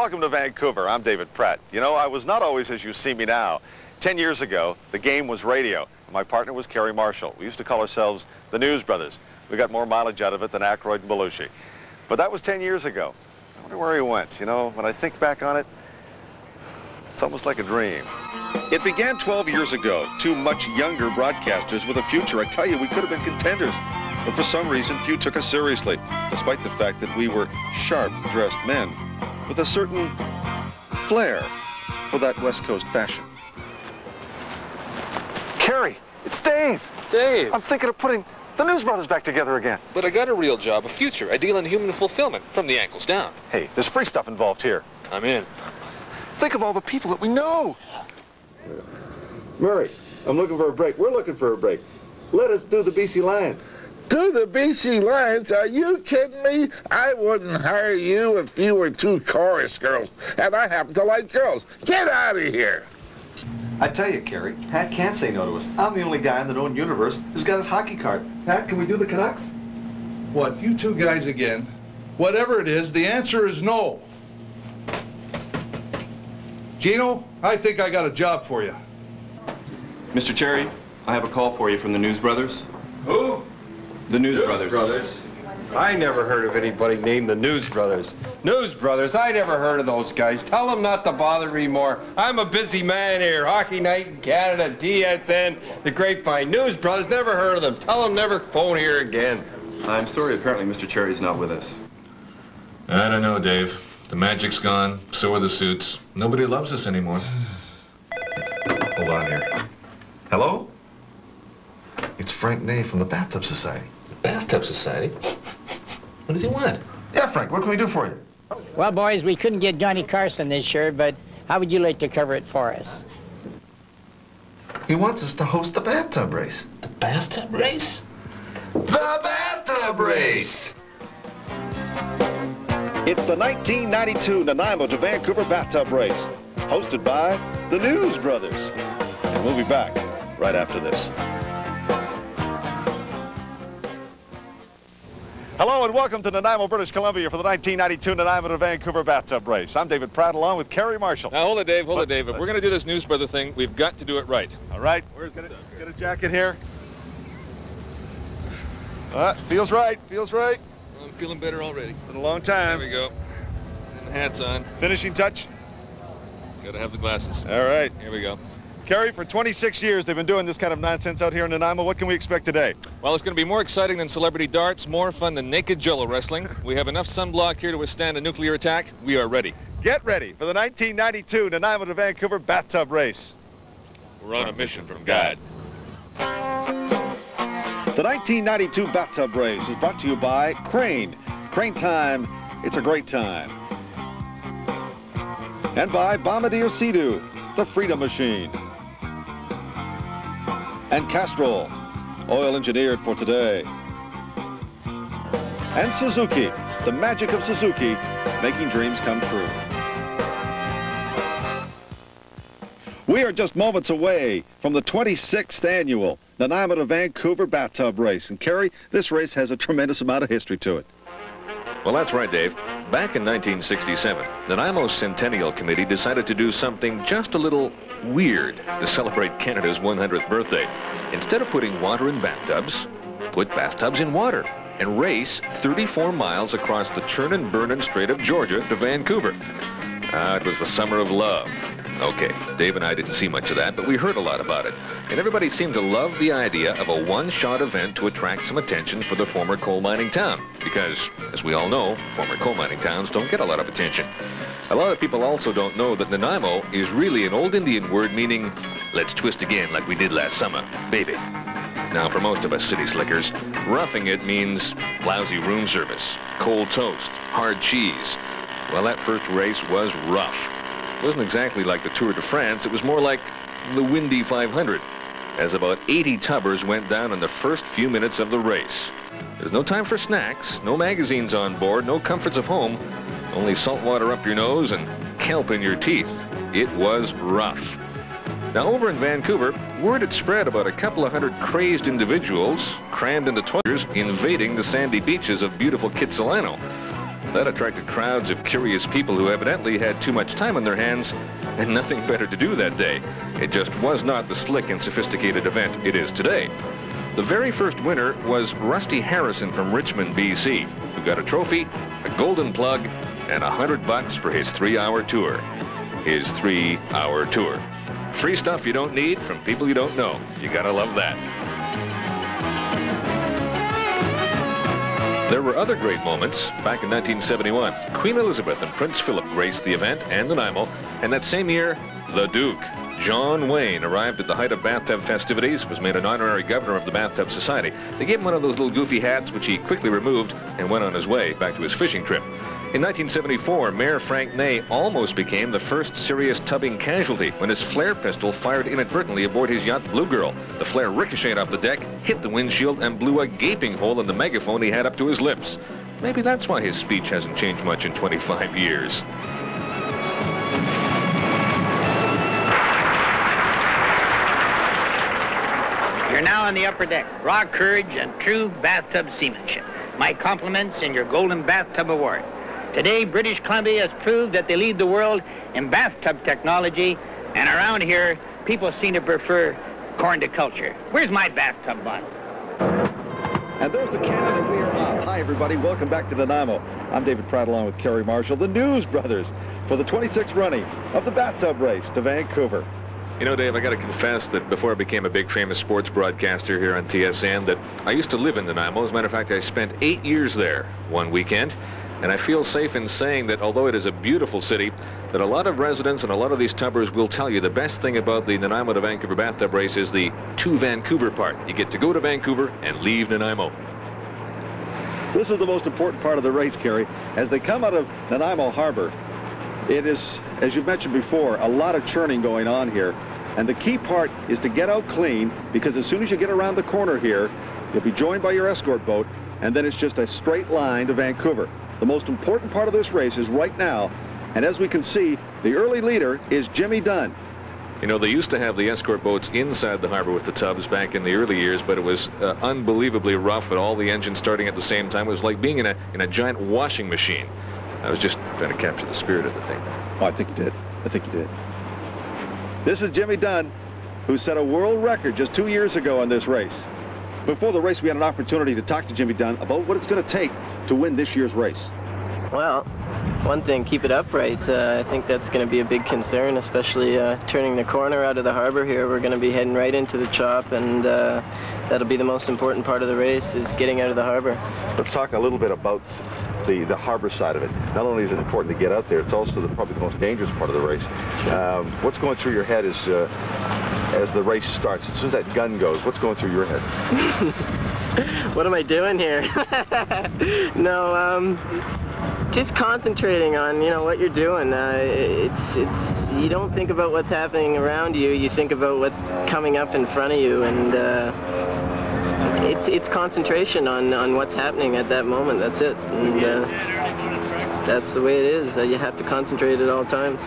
welcome to Vancouver. I'm David Pratt. You know, I was not always as you see me now. 10 years ago, the game was radio. My partner was Kerry Marshall. We used to call ourselves the News Brothers. We got more mileage out of it than Aykroyd and Belushi. But that was 10 years ago. I wonder where he went. You know, when I think back on it, it's almost like a dream. It began 12 years ago. Two much younger broadcasters with a future. I tell you, we could have been contenders. But for some reason, few took us seriously, despite the fact that we were sharp-dressed men with a certain flair for that West Coast fashion. Kerry, it's Dave. Dave. I'm thinking of putting the News Brothers back together again. But I got a real job, a future. I deal in human fulfillment, from the ankles down. Hey, there's free stuff involved here. I'm in. Think of all the people that we know. Murray, I'm looking for a break. We're looking for a break. Let us do the BC Lions. Do the BC Lions? Are you kidding me? I wouldn't hire you if you were two chorus girls, and I happen to like girls. Get out of here. I tell you, Kerry, Pat can't say no to us. I'm the only guy in the known universe who's got his hockey card. Pat, can we do the Canucks? What, you two guys again? Whatever it is, the answer is no. Gino, I think I got a job for you. Mr. Cherry, I have a call for you from the News Brothers. Who? The News Brothers. I never heard of anybody named the News Brothers. News Brothers, I never heard of those guys. Tell them not to bother me more. I'm a busy man here. Hockey Night in Canada, DSN, the Grapevine. News Brothers, never heard of them. Tell them never phone here again. I'm sorry, apparently Mr. Cherry's not with us. I don't know, Dave. The magic's gone, so are the suits. Nobody loves us anymore. Hold on here. Hello? It's Frank Ney from the Bathtub Society. Bathtub Society? What does he want? Yeah, Frank, what can we do for you? Well, boys, we couldn't get Johnny Carson this year, but how would you like to cover it for us? He wants us to host the bathtub race. The bathtub race? The bathtub race! It's the 1992 Nanaimo to Vancouver bathtub race, hosted by the News Brothers. And we'll be back right after this. Hello and welcome to Nanaimo, British Columbia for the 1992 Nanaimo to Vancouver bathtub race. I'm David Pratt along with Kerry Marshall. Now, hold it, Dave, hold it, Dave. If we're going to do this News Brother thing, we've got to do it right. All right, get a jacket here. Feels right, feels right. Well, I'm feeling better already. Been a long time. There we go. And the hat's on. Finishing touch. Got to have the glasses. All right. Here we go. Kerry, for 26 years, they've been doing this kind of nonsense out here in Nanaimo. What can we expect today? Well, it's going to be more exciting than celebrity darts, more fun than naked jello wrestling. We have enough sunblock here to withstand a nuclear attack. We are ready. Get ready for the 1992 Nanaimo to Vancouver bathtub race. We're on a mission from God. The 1992 bathtub race is brought to you by Crane. Crane time, it's a great time. And by Bombardier Sea-Doo, the Freedom Machine. And Castrol, oil engineered for today. And Suzuki, the magic of Suzuki, making dreams come true. We are just moments away from the 26th annual Nanaimo to Vancouver bathtub race. And Kerry, this race has a tremendous amount of history to it. Well, that's right, Dave. Back in 1967, the Nanaimo's Centennial Committee decided to do something just a little weird to celebrate Canada's 100th birthday. Instead of putting water in bathtubs, put bathtubs in water and race 34 miles across the churnin'-burnin' Strait of Georgia to Vancouver. It was the summer of love. Okay, Dave and I didn't see much of that, but we heard a lot about it. And everybody seemed to love the idea of a one-shot event to attract some attention for the former coal mining town. Because, as we all know, former coal mining towns don't get a lot of attention. A lot of people also don't know that Nanaimo is really an old Indian word meaning, let's twist again like we did last summer, baby. Now, for most of us city slickers, roughing it means lousy room service, cold toast, hard cheese. Well, that first race was rough. It wasn't exactly like the Tour de France. It was more like the Windy 500, as about 80 tubbers went down in the first few minutes of the race. There's no time for snacks, no magazines on board, no comforts of home, only salt water up your nose and kelp in your teeth. It was rough. Now, over in Vancouver, word had spread about a couple of hundred crazed individuals crammed into toilets invading the sandy beaches of beautiful Kitsilano. That attracted crowds of curious people who evidently had too much time on their hands and nothing better to do that day. It just was not the slick and sophisticated event it is today. The very first winner was Rusty Harrison from Richmond, BC, who got a trophy, a golden plug, and $100 for his 3-hour tour. His 3-hour tour. Free stuff you don't need from people you don't know. You gotta love that. There were other great moments. Back in 1971, Queen Elizabeth and Prince Philip graced the event and Nanaimo, and that same year, the Duke, John Wayne, arrived at the height of bathtub festivities, was made an honorary governor of the Bathtub Society. They gave him one of those little goofy hats, which he quickly removed and went on his way back to his fishing trip. In 1974, Mayor Frank Ney almost became the first serious tubbing casualty when his flare pistol fired inadvertently aboard his yacht Blue Girl. The flare ricocheted off the deck, hit the windshield, and blew a gaping hole in the megaphone he had up to his lips. Maybe that's why his speech hasn't changed much in 25 years. You're now on the upper deck. Raw courage and true bathtub seamanship. My compliments and your Golden Bathtub Award. Today, British Columbia has proved that they lead the world in bathtub technology, and around here, people seem to prefer corn to culture. Where's my bathtub bottle? And there's the cannons we are on. Hi, everybody. Welcome back to Nanaimo. I'm David Pratt, along with Kerry Marshall, the News Brothers, for the 26th running of the bathtub race to Vancouver. You know, Dave, I got to confess that before I became a big famous sports broadcaster here on TSN, that I used to live in Nanaimo. As a matter of fact, I spent 8 years there one weekend. And I feel safe in saying that although it is a beautiful city, that a lot of residents and a lot of these tubbers will tell you the best thing about the Nanaimo to Vancouver bathtub race is the to Vancouver part. You get to go to Vancouver and leave Nanaimo. This is the most important part of the race, Kerry. As they come out of Nanaimo Harbor, it is, as you've mentioned before, a lot of churning going on here. And the key part is to get out clean, because as soon as you get around the corner here, you'll be joined by your escort boat, and then it's just a straight line to Vancouver. The most important part of this race is right now, and as we can see, the early leader is Jimmy Dunn. You know, they used to have the escort boats inside the harbor with the tubs back in the early years, but it was unbelievably rough with all the engines starting at the same time. It was like being in a giant washing machine. I was just trying to capture the spirit of the thing. Oh, I think you did. I think you did. This is Jimmy Dunn, who set a world record just 2 years ago on this race. Before the race, we had an opportunity to talk to Jimmy Dunn about what it's going to take to win this year's race. Well, one thing, keep it upright. I think that's going to be a big concern, especially turning the corner out of the harbor here. We're going to be heading right into the chop, and that'll be the most important part of the race, is getting out of the harbor. Let's talk a little bit about the harbor side of it. Not only is it important to get out there, it's also probably the most dangerous part of the race. What's going through your head as the race starts? As soon as that gun goes, what's going through your head? What am I doing here? No, just concentrating on, what you're doing. You don't think about what's happening around you. You think about what's coming up in front of you, and it's concentration on what's happening at that moment. That's it. And that's the way it is. You have to concentrate at all times.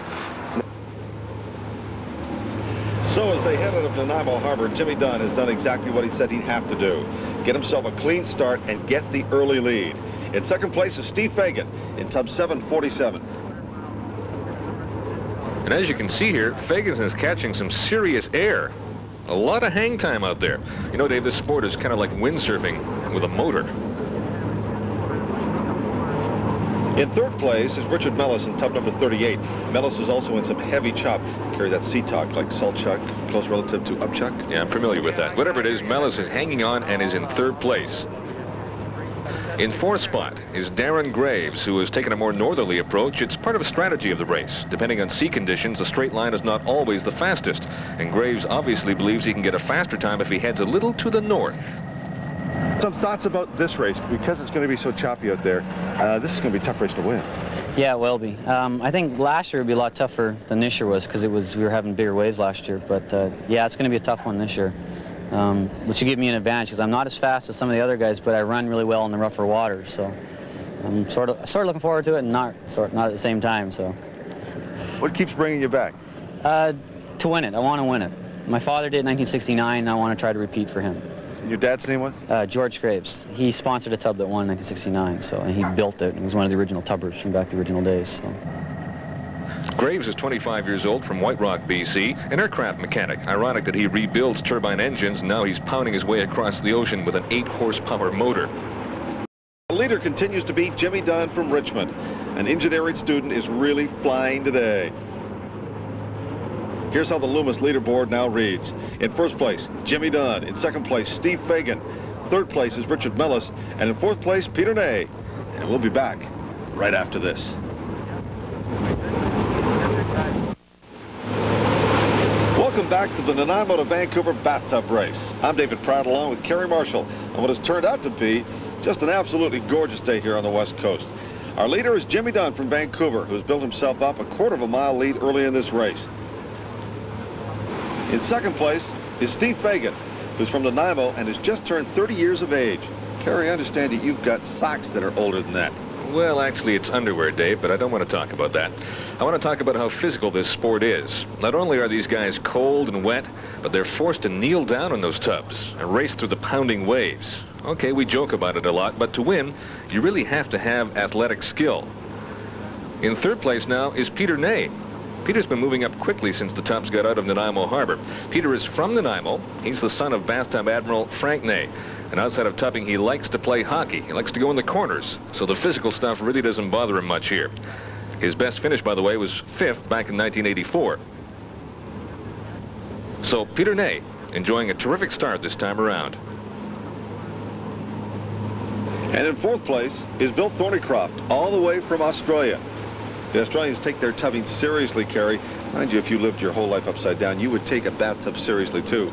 So as they head out of Nanaimo Harbor, Jimmy Dunn has done exactly what he said he'd have to do. Get himself a clean start and get the early lead. In second place is Steve Fagan in tub 747. And as you can see here, Fagan is catching some serious air. A lot of hang time out there. You know, Dave, this sport is kind of like windsurfing with a motor. In third place is Richard Mellis in tub number 38. Mellis is also in some heavy chop. Carry that sea talk, like salt chuck, close relative to up chuck. Yeah, I'm familiar with that. Whatever it is, Mellis is hanging on and is in third place. In fourth spot is Darren Graves, who has taken a more northerly approach. It's part of a strategy of the race. Depending on sea conditions, a straight line is not always the fastest. And Graves obviously believes he can get a faster time if he heads a little to the north. Some thoughts about this race, because it's going to be so choppy out there. This is going to be a tough race to win. Yeah, it will be. I think last year would be a lot tougher than this year was, because we were having bigger waves last year. But yeah, it's going to be a tough one this year, which will give me an advantage, because I'm not as fast as some of the other guys, but I run really well in the rougher water. So I'm sort of looking forward to it, and not at the same time. So what keeps bringing you back? To win it. I want to win it. My father did in 1969, and I want to try to repeat for him. Your dad's name was? George Graves. He sponsored a tub that won in 1969, so, and he built it. He was one of the original tubbers from back to the original days. So. Graves is 25 years old from White Rock, BC, an aircraft mechanic. Ironic that he rebuilds turbine engines. Now he's pounding his way across the ocean with an 8-horsepower motor. The leader continues to be Jimmy Dunn from Richmond. An engineering student is really flying today. Here's how the Loomis leaderboard now reads. In first place, Jimmy Dunn. In second place, Steve Fagan. Third place is Richard Mellis. And in fourth place, Peter Ney. And we'll be back right after this. Welcome back to the Nanaimo to Vancouver bathtub race. I'm David Pratt along with Kerry Marshall on what has turned out to be just an absolutely gorgeous day here on the West Coast. Our leader is Jimmy Dunn from Vancouver, who's built himself up a quarter-of-a-mile lead early in this race. In second place is Steve Fagan, who's from Nanaimo and has just turned 30 years of age. Kerry, I understand that you've got socks that are older than that. Well, actually, it's underwear, Dave, but I don't want to talk about that. I want to talk about how physical this sport is. Not only are these guys cold and wet, but they're forced to kneel down in those tubs and race through the pounding waves. Okay, we joke about it a lot, but to win, you really have to have athletic skill. In third place now is Peter Ney. Peter's been moving up quickly since the tubs got out of Nanaimo Harbor. Peter is from Nanaimo. He's the son of bathtub Admiral Frank Ney. And outside of tubbing, he likes to play hockey. He likes to go in the corners. So the physical stuff really doesn't bother him much here. His best finish, by the way, was 5th back in 1984. So Peter Ney enjoying a terrific start this time around. And in fourth place is Bill Thornycroft, all the way from Australia. The Australians take their tubbing seriously, Kerry. Mind you, if you lived your whole life upside down, you would take a bathtub seriously, too.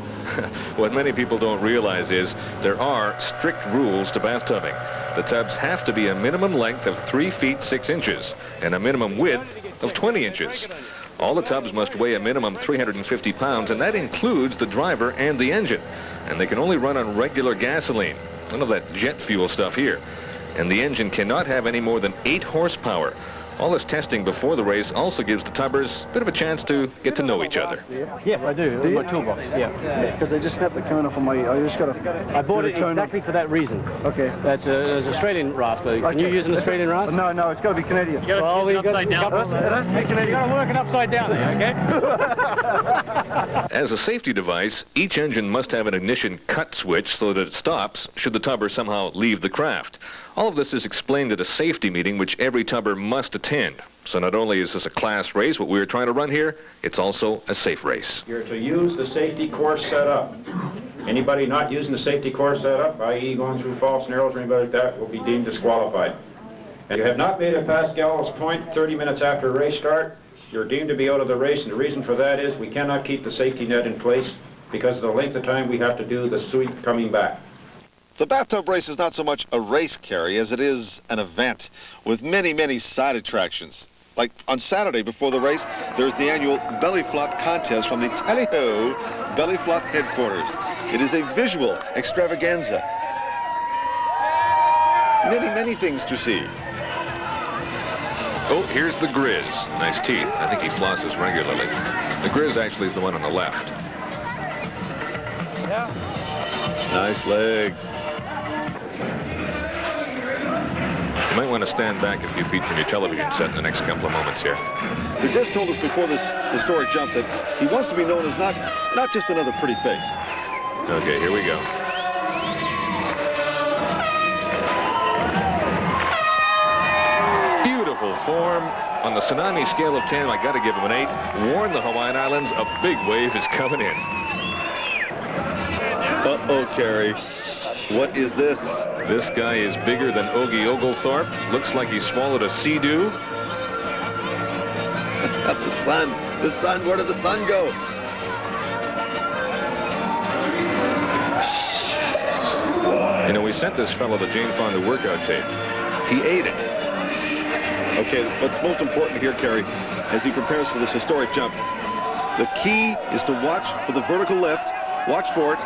What many people don't realize is there are strict rules to bathtubbing. The tubs have to be a minimum length of 3 feet 6 inches and a minimum width of 20 inches. All the tubs must weigh a minimum 350 pounds, and that includes the driver and the engine. And they can only run on regular gasoline. None of that jet fuel stuff here. And the engine cannot have any more than 8 horsepower. All this testing before the race also gives the tubbers a bit of a chance to get to know each other. Yes, I do. In my toolbox, yeah. Because I just snapped the cone off on my... I bought it exactly for that reason. Okay. That's an Australian rasp. Can you use an Australian rasp? No, it's got to be Canadian. You got to use it upside down. It has to be Canadian. You got to work it upside down there, okay? As a safety device, each engine must have an ignition cut switch so that it stops should the tubber somehow leave the craft. All of this is explained at a safety meeting which every tubber must attend. So not only is this a class race, what we're trying to run here, it's also a safe race. You're to use the safety course set up. Anybody not using the safety course set up, i.e. going through false narrows or anybody like that, will be deemed disqualified. And you have not made a Pascal's point 30 minutes after race start, you're deemed to be out of the race, and the reason for that is we cannot keep the safety net in place because of the length of time we have to do the sweep coming back. The bathtub race is not so much a race, Kerry, as it is an event with many, many side attractions. Like on Saturday before the race, there's the annual belly flop contest from the Tally-Ho Belly Flop headquarters. It is a visual extravaganza. Many, many things to see. Oh, here's the Grizz. Nice teeth. I think he flosses regularly. The Grizz actually is the one on the left. Yeah. Nice legs. You might want to stand back a few feet from your television set in the next couple of moments here. The Grizz told us before this historic jump that he wants to be known as not just another pretty face. Okay, here we go. Beautiful form. On the tsunami scale of 10, I got to give him an 8. Warn the Hawaiian Islands, a big wave is coming in. Uh-oh, Kerry. What is this? This guy is bigger than Ogie Oglethorpe. Looks like he swallowed a sea-doo. The sun, where did the sun go? You know, we sent this fellow the Jane Fonda workout tape. He ate it. Okay, what's most important here, Kerry, as he prepares for this historic jump, the key is to watch for the vertical lift. Watch for it.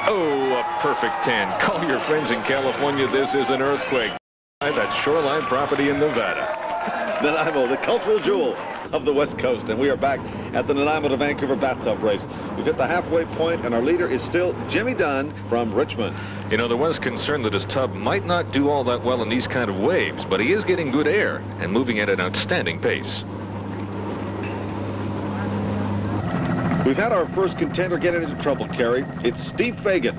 Oh, a perfect 10. Call your friends in California. This is an earthquake. That's shoreline property in Nevada. Nanaimo, the cultural jewel of the West Coast. And we are back at the Nanaimo to Vancouver bathtub race. We've hit the halfway point, and our leader is still Jimmy Dunn from Richmond. You know, there was concern that his tub might not do all that well in these kind of waves, but he is getting good air and moving at an outstanding pace. We've had our first contender get into trouble, Kerry. It's Steve Fagan,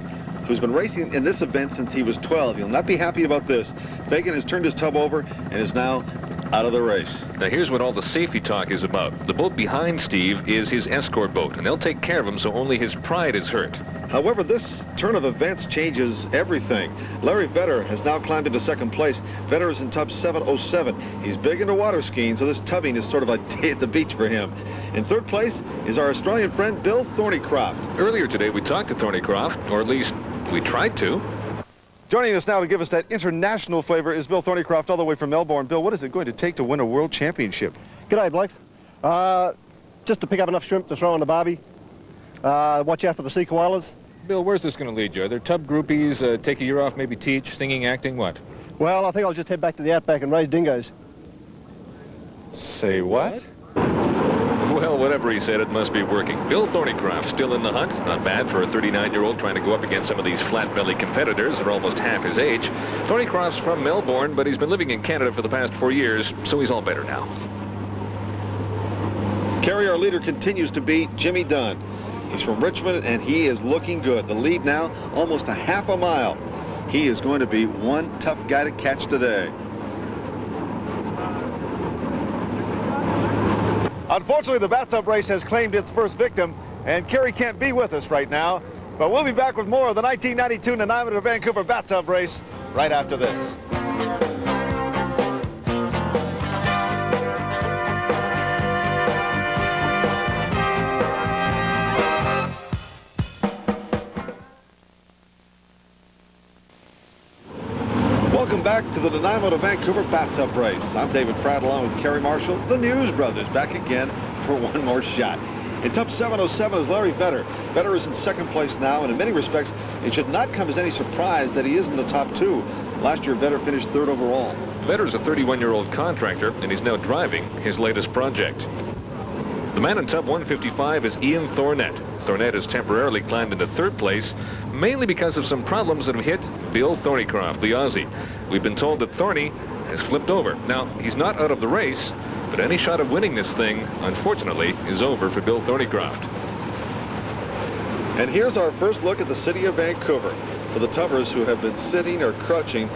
who's been racing in this event since he was 12. He'll not be happy about this. Fagan has turned his tub over and is now out of the race. Now here's what all the safety talk is about. The boat behind Steve is his escort boat, and they'll take care of him so only his pride is hurt. However, this turn of events changes everything. Larry Vetter has now climbed into second place. Vetter is in tub 707. He's big into water skiing, so this tubbing is sort of a day at the beach for him. In third place is our Australian friend Bill Thornycroft. Earlier today we talked to Thornycroft, or at least we tried to. Joining us now to give us that international flavor is Bill Thornycroft, all the way from Melbourne. Bill, what is it going to take to win a world championship? G'day, blokes. Just to pick up enough shrimp to throw in the barbie. Watch out for the sea koalas. Bill, where's this going to lead you? Are there tub groupies, take a year off, maybe teach, singing, acting, what? Well, I think I'll just head back to the outback and raise dingoes. Say what? Well, whatever he said, it must be working. Bill Thornycroft still in the hunt. Not bad for a 39-year-old trying to go up against some of these flat-belly competitors that are almost half his age. Thornycroft's from Melbourne, but he's been living in Canada for the past 4 years, so he's all better now. Kerry, our leader, continues to be Jimmy Dunn. He's from Richmond, and he is looking good. The lead now, almost a half a mile. He is going to be one tough guy to catch today. Unfortunately, the bathtub race has claimed its first victim, and Kerry can't be with us right now. But we'll be back with more of the 1992 Nanaimo to Vancouver bathtub race right after this. Welcome back to the Nanaimo to Vancouver bathtub race. I'm David Pratt along with Kerry Marshall, the News Brothers, back again for one more shot. In tub 707 is Larry Vetter. Vetter is in second place now, and in many respects, it should not come as any surprise that he is in the top two. Last year, Vetter finished third overall. Vetter's a 31-year-old contractor, and he's now driving his latest project. The man in tub 155 is Ian Thornett. Thornett has temporarily climbed into third place, mainly because of some problems that have hit Bill Thornycroft, the Aussie. We've been told that Thorny has flipped over. Now, he's not out of the race, but any shot of winning this thing, unfortunately, is over for Bill Thornycroft. And here's our first look at the city of Vancouver for the tubbers who have been sitting or crouching,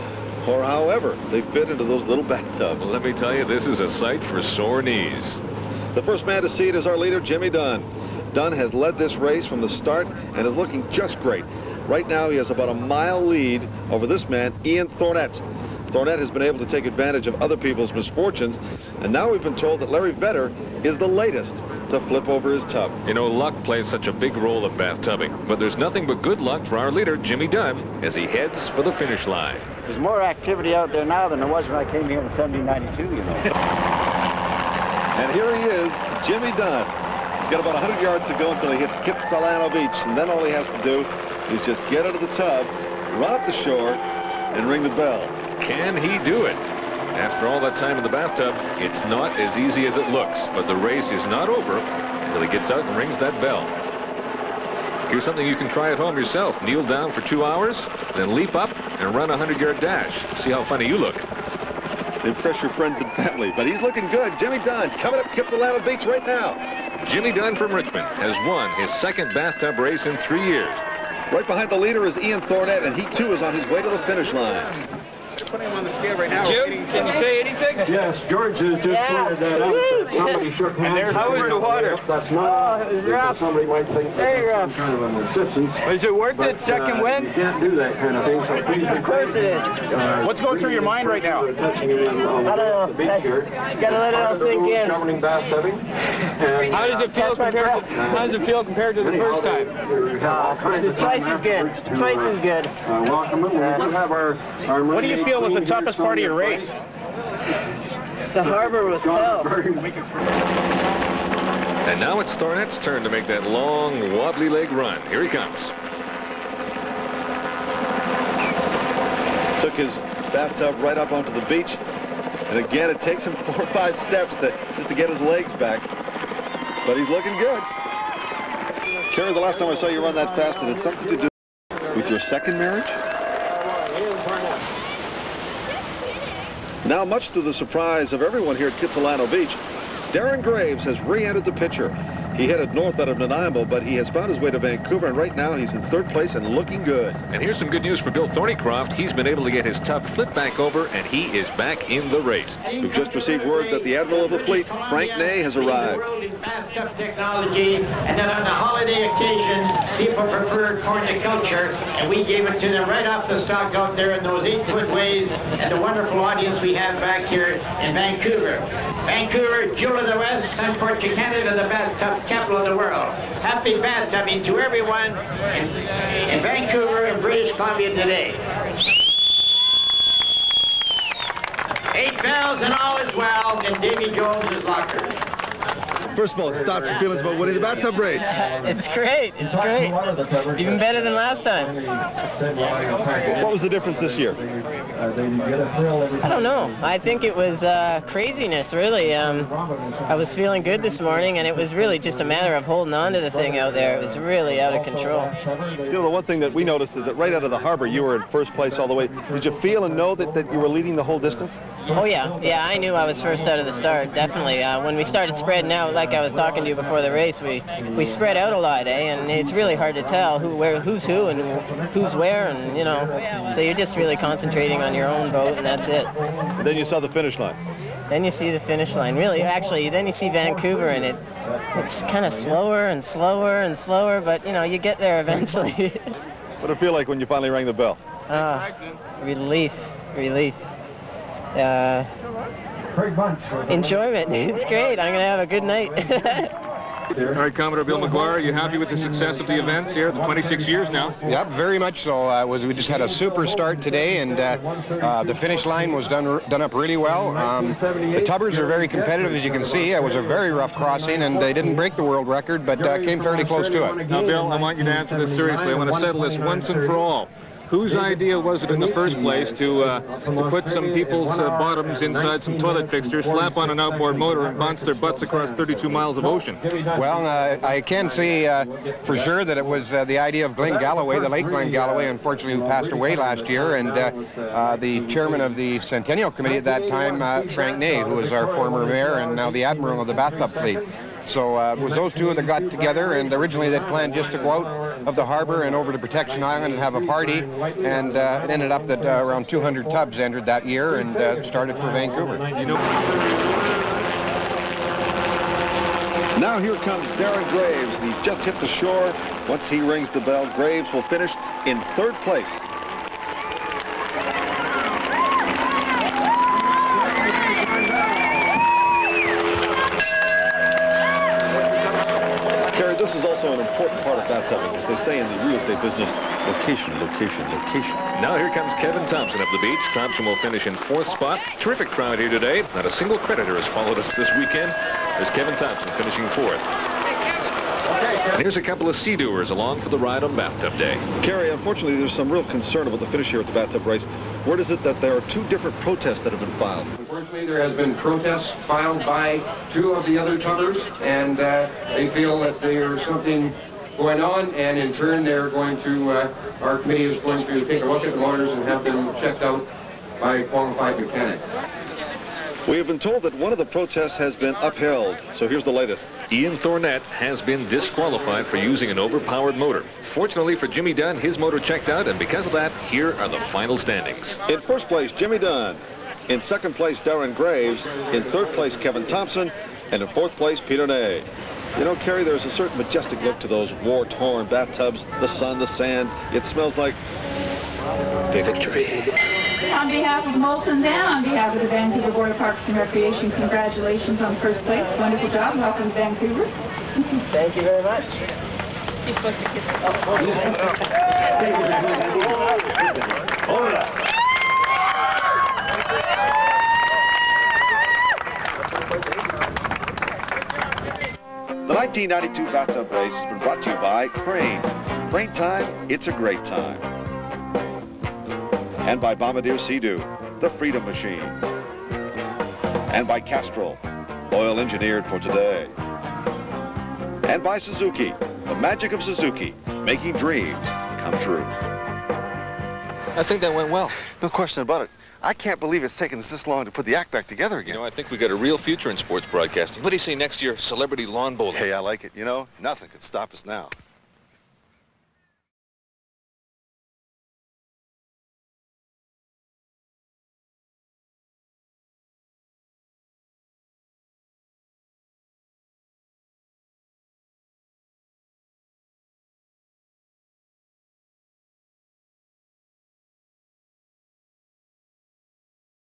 or however they fit into those little bathtubs. Well, let me tell you, this is a sight for sore knees. The first man to see it is our leader, Jimmy Dunn. Dunn has led this race from the start and is looking just great. Right now, he has about a mile lead over this man, Ian Thornett. Thornett has been able to take advantage of other people's misfortunes, and now we've been told that Larry Vetter is the latest to flip over his tub. You know, luck plays such a big role in bathtubbing, but there's nothing but good luck for our leader, Jimmy Dunn, as he heads for the finish line. There's more activity out there now than there was when I came here in 1792, you know. And here he is, Jimmy Dunn. He's got about 100 yards to go until he hits Kitsilano Beach, and then all he has to do is just get out of the tub, run up the shore, and ring the bell. Can he do it? After all that time in the bathtub, it's not as easy as it looks, but the race is not over until he gets out and rings that bell. Here's something you can try at home yourself. Kneel down for 2 hours, then leap up and run a 100-yard dash. See how funny you look. Impress your friends and family, but he's looking good. Jimmy Dunn coming up Kitsilano Beach right now. Jimmy Dunn from Richmond has won his second bathtub race in 3 years. Right behind the leader is Ian Thornett, and he too is on his way to the finish line. Putting him on the scale right now. Jim, can you say anything? Yes, George has just pointed that out. Somebody shook hands. How is the water? That's not. Somebody might think that's some kind of an insistence. Is it worth it? Second win? You can't do that kind of thing, so please. Of course it is. What's going through your mind right now? I don't know. You gotta let it all sink in. Governing bathtubing. How does it feel compared to? How does it feel compared to the first time? This is twice as good. Twice as good. Welcome. We do have our what do you feel was the toughest part of your race? The harbor was hell. And now it's Thornett's turn to make that long, wobbly leg run. Here he comes. Took his bathtub right up onto the beach. And again, it takes him 4 or 5 steps just to get his legs back. But he's looking good. Kerry, the last time I saw you run that fast, it had something to do with your second marriage? Now, much to the surprise of everyone here at Kitsilano Beach, Darren Graves has re-entered the picture. He headed north out of Nanaimo, but he has found his way to Vancouver, and right now he's in 3rd place and looking good. And here's some good news for Bill Thornycroft. He's been able to get his tub flipped back over, and he is back in the race. We've just received word that the Admiral of the Fleet, Frank Ney, has arrived. Bathtub technology, and then on the holiday occasion, people prefer cornuculture, and we gave it to them right off the stock out there in those 8-foot ways, and the wonderful audience we have back here in Vancouver. Vancouver, jewel of the West, Sunport to Canada, the bathtub capital of the world. Happy bathtubbing to everyone in Vancouver and British Columbia today. 8 bells and all is well in Davy Jones's locker. First of all, thoughts and feelings about winning the bathtub race. It's great. It's great. Even better than last time. What was the difference this year? I don't know. I think it was craziness, really. I was feeling good this morning, and it was really just a matter of holding on to the thing out there. It was really out of control. You know, the one thing that we noticed is that right out of the harbor, you were in 1st place all the way. Did you feel and know that you were leading the whole distance? Oh, yeah. Yeah, I knew I was first out of the start, definitely. When we started spreading out, like I was talking to you before the race, we spread out a lot, and it's really hard to tell who's who and who's where, and, you know, so you're just really concentrating on your own boat, and that's it. And then you saw the finish line. Then you see the finish line. Really, actually, then you see Vancouver, and it's kind of slower and slower and slower, but, you know, you get there eventually. What did it feel like when you finally rang the bell? Relief. Enjoyment. It's great. I'm going to have a good night. All right, Commodore Bill McGuire, are you happy with the success of the events here? 26 years now. Yep, very much so. We just had a super start today, and the finish line was done up really well. The tubbers are very competitive, as you can see. It was a very rough crossing, and they didn't break the world record, but came fairly close to it. Now, Bill, I want you to answer this seriously. I want to settle this once and for all. Whose idea was it in the first place to put some people's bottoms inside some toilet fixtures, slap on an outboard motor, and bounce their butts across 32 miles of ocean? Well, I can say for sure that it was the idea of Glenn Galloway, the late Glenn Galloway, unfortunately, who passed away last year, and the chairman of the Centennial Committee at that time, Frank Ney, who was our former mayor and now the admiral of the bathtub fleet. So it was those two that got together, and originally they'd planned just to go out of the harbor and over to Protection Island and have a party, and it ended up that around 200 tubs entered that year and started for Vancouver. Now here comes Darren Graves, and he's just hit the shore. Once he rings the bell, Graves will finish in 3rd place. This is also an important part of bathtubing, as they say in the real estate business, location, location, location. Now here comes Kevin Thompson up the beach. Thompson will finish in 4th spot. Terrific crowd here today. Not a single creditor has followed us this weekend. There's Kevin Thompson finishing 4th. And here's a couple of sea-doers along for the ride on Bathtub Day. Kerry, unfortunately, there's some real concern about the finish here at the bathtub race. Word is it that there are 2 different protests that have been filed? Unfortunately, there has been protests filed by 2 of the other tubbers, and they feel that there's something going on, and in turn, they're going to, our committee is going to take a look at the motors and have them checked out by qualified mechanics. We have been told that one of the protests has been upheld, so here's the latest. Ian Thornett has been disqualified for using an overpowered motor. Fortunately for Jimmy Dunn, his motor checked out, and because of that, here are the final standings. In 1st place, Jimmy Dunn. In 2nd place, Darren Graves. In 3rd place, Kevin Thompson. And in 4th place, Peter Ney. You know, Kerry, there's a certain majestic look to those war-torn bathtubs. The sun, the sand. It smells like victory. On behalf of Molson and on behalf of the Vancouver Board of Parks and Recreation, congratulations on 1st place. Wonderful job. Welcome to Vancouver. Thank you very much. You're supposed to kiss it. Hold it up. The 1992 bathtub race has been brought to you by Crane. Crane time, it's a great time. And by Bombardier Sea-Doo, the Freedom Machine. And by Castrol, oil engineered for today. And by Suzuki, the magic of Suzuki, making dreams come true. I think that went well. No question about it. I can't believe it's taken us this long to put the act back together again. You know, I think we got a real future in sports broadcasting. What do you say next year, celebrity lawn bowling? Hey, I like it. You know, nothing could stop us now.